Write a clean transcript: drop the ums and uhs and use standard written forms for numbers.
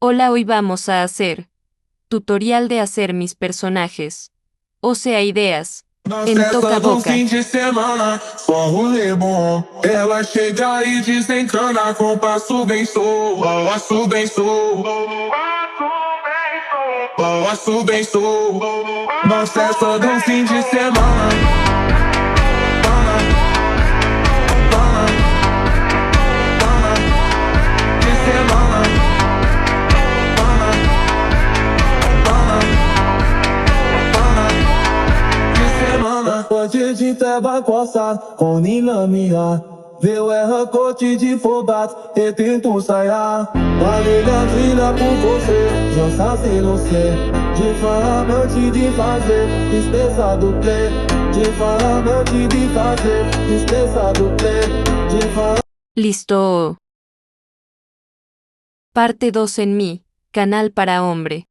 Hola, hoy vamos a hacer tutorial de hacer mis personajes, o sea, ideas, Na en festa Toca do Boca. fim de semana, só rolê bom. Ela chega e desencana com passo bem sou, passo bem sou, passo bem sou. Na festa do fim de semana. Pode de teba coçar, com nina minha. Viu erra cote de fobat, e tento sair. Valeu vida por você, já sabe não sei. De falar meu de fazer, espessa do play. De falar meu de fazer, espessa do play. De falar. Listo. Parte 2 en mi canal para hombre.